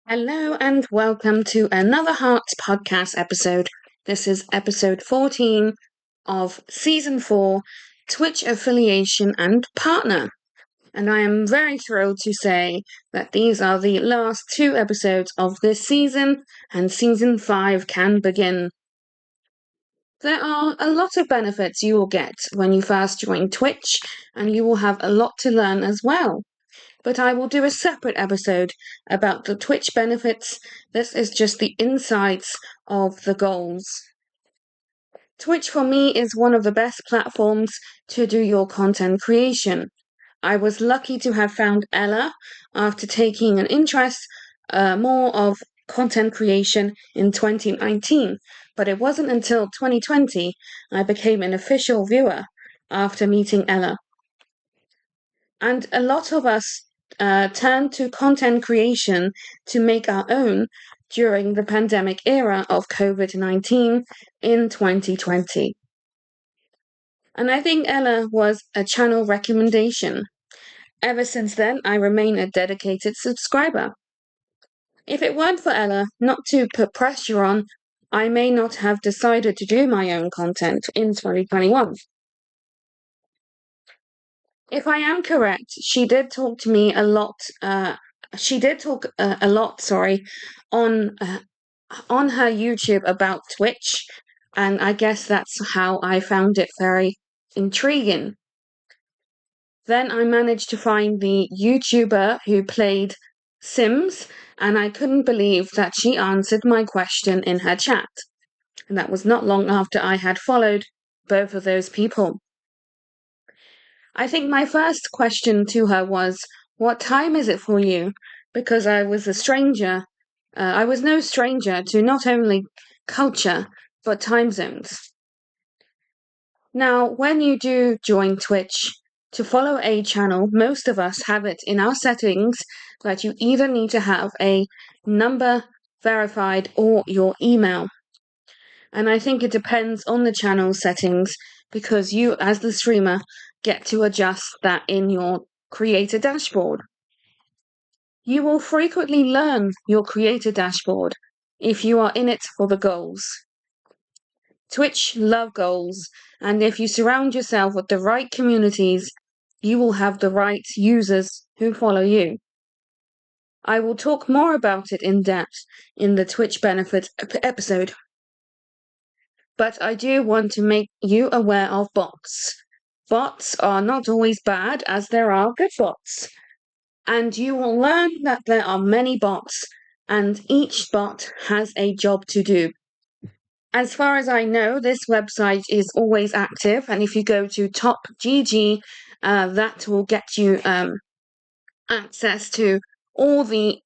Hello and welcome to another Hearts podcast episode. This is episode 14 of season 4, Twitch affiliation and partner. And I am very thrilled to say that these are the last two episodes of this season, and season 5 can begin. There are a lot of benefits you will get when you first join Twitch, and you will have a lot to learn as well. But I will do a separate episode about the Twitch benefits. This is just the insights of the goals. Twitch for me is one of the best platforms to do your content creation. I was lucky to have found Ella after taking an interest more of content creation in 2019, but it wasn't until 2020 I became an official viewer after meeting Ella. And a lot of us turned to content creation to make our own during the pandemic era of COVID-19 in 2020. And I think Ella was a channel recommendation. Ever since then, I remain a dedicated subscriber. If it weren't for Ella, not to put pressure on, I may not have decided to do my own content in 2021. If I am correct, she did talk to me a lot. She did talk a lot, on her YouTube about Twitch, and I guess that's how I found it very intriguing. Then I managed to find the YouTuber who played Sims, and I couldn't believe that she answered my question in her chat. And that was not long after I had followed both of those people. I think my first question to her was, "What time is it for you?" Because I was a stranger. I was no stranger to not only culture, but time zones. Now, when you do join Twitch, to follow a channel, most of us have it in our settings that you either need to have a number verified or your email. And I think it depends on the channel settings because you, as the streamer, get to adjust that in your creator dashboard. You will frequently learn your creator dashboard if you are in it for the goals. Twitch love goals, and if you surround yourself with the right communities, you will have the right users who follow you. I will talk more about it in depth in the Twitch benefits episode. But I do want to make you aware of bots. Bots are not always bad, as there are good bots. And you will learn that there are many bots, and each bot has a job to do. As far as I know, this website is always active, and if you go to Top GG, that will get you access to all the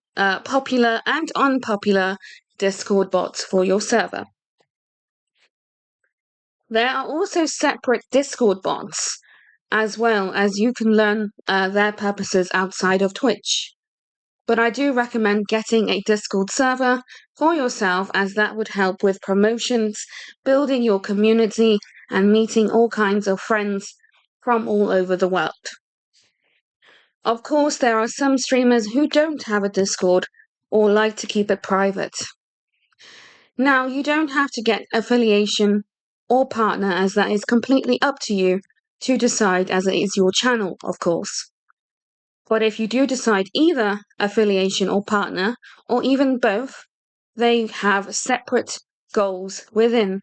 popular and unpopular Discord bots for your server. There are also separate Discord bots, as well as you can learn their purposes outside of Twitch. But I do recommend getting a Discord server for yourself, as that would help with promotions, building your community, and meeting all kinds of friends from all over the world. Of course, there are some streamers who don't have a Discord or like to keep it private. Now, you don't have to get affiliation or partner, as that is completely up to you to decide, as it is your channel, of course. But if you do decide either affiliation or partner, or even both, they have separate goals within.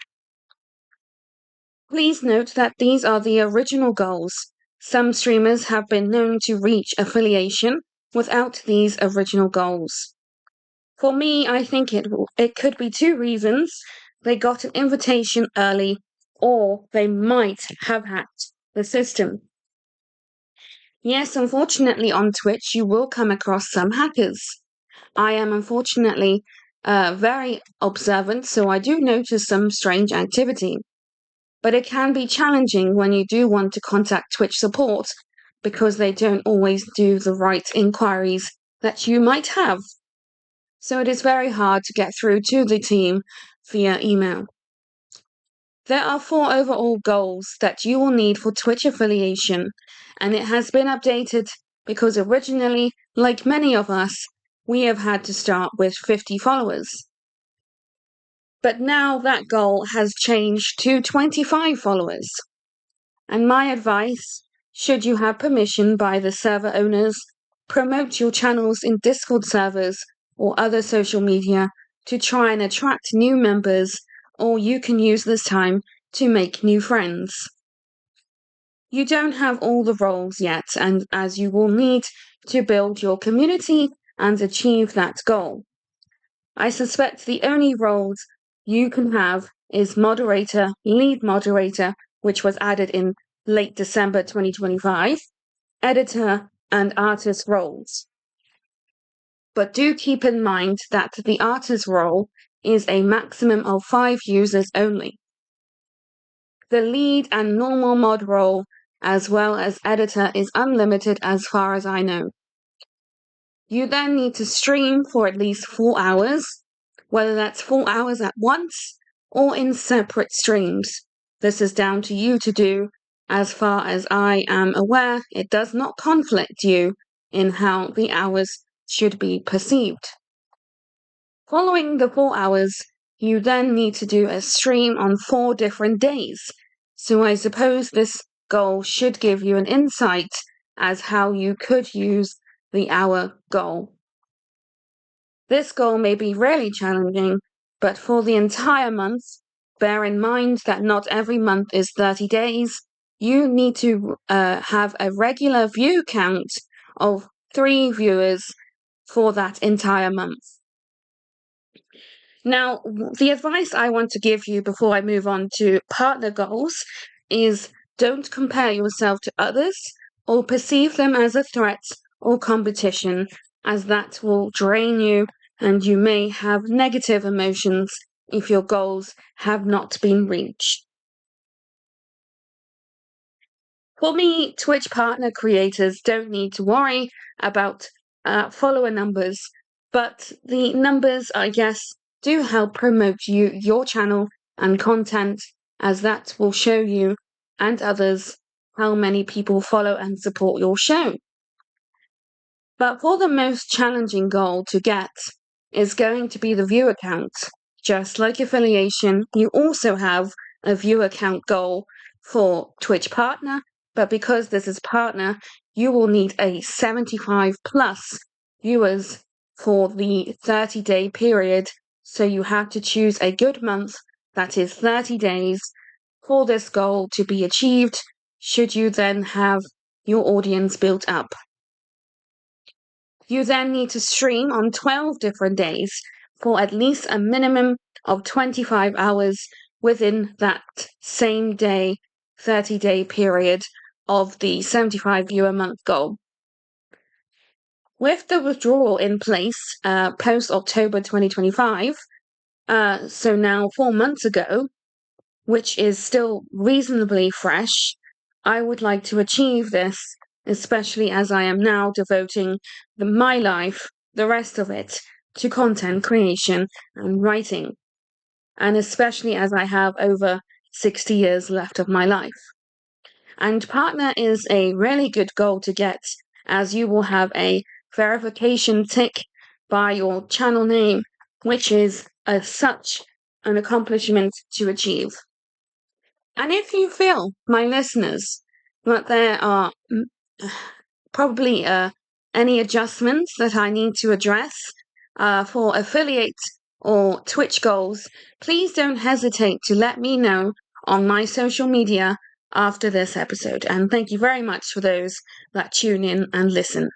Please note that these are the original goals. Some streamers have been known to reach affiliation without these original goals. For me, I think it could be two reasons. They got an invitation early, or they might have hacked the system. Yes, unfortunately on Twitch you will come across some hackers. I am unfortunately very observant, so I do notice some strange activity. But it can be challenging when you do want to contact Twitch support because they don't always do the right inquiries that you might have. So it is very hard to get through to the team via email. There are 4 overall goals that you will need for Twitch affiliation, and it has been updated because originally, like many of us, we have had to start with 50 followers. But now that goal has changed to 25 followers. And my advice, should you have permission by the server owners, promote your channels in Discord servers or other social media to try and attract new members, or you can use this time to make new friends. You don't have all the roles yet, and as you will need to build your community and achieve that goal. I suspect the only roles you can have is moderator, lead moderator, which was added in late December 2025, editor, and artist roles. But do keep in mind that the artist role is a maximum of 5 users only. The lead and normal mod role, as well as editor, is unlimited as far as I know. You then need to stream for at least 4 hours, whether that's 4 hours at once or in separate streams. This is down to you to do. As far as I am aware, it does not conflict you in how the hours should be perceived. Following the 4 hours, you then need to do a stream on 4 different days. So I suppose this goal should give you an insight as how you could use the hour goal. This goal may be really challenging, but for the entire month, bear in mind that not every month is 30 days. You need to have a regular view count of 3 viewers for that entire month. Now, the advice I want to give you before I move on to partner goals is don't compare yourself to others or perceive them as a threat or competition, as that will drain you and you may have negative emotions if your goals have not been reached. For me, Twitch partner creators don't need to worry about follower numbers, but the numbers, I guess, do help promote your channel and content, as that will show you and others how many people follow and support your show. But for the most challenging goal to get is going to be the viewer count. Just like affiliation, you also have a viewer count goal for Twitch partner, but because this is partner, you will need a 75 plus viewers for the 30-day period. So you have to choose a good month, that is 30 days, for this goal to be achieved, should you then have your audience built up. You then need to stream on 12 different days for at least a minimum of 25 hours within that same day, 30-day period of the 75 viewer month goal. With the withdrawal in place post-October 2025, so now 4 months ago, which is still reasonably fresh, I would like to achieve this, especially as I am now devoting my life, the rest of it, to content creation and writing, and especially as I have over 60 years left of my life. And partner is a really good goal to get, as you will have a verification tick by your channel name, which is such an accomplishment to achieve. And if you feel, my listeners, that there are probably any adjustments that I need to address for affiliate or Twitch goals, please don't hesitate to let me know on my social media after this episode. And thank you very much for those that tune in and listen.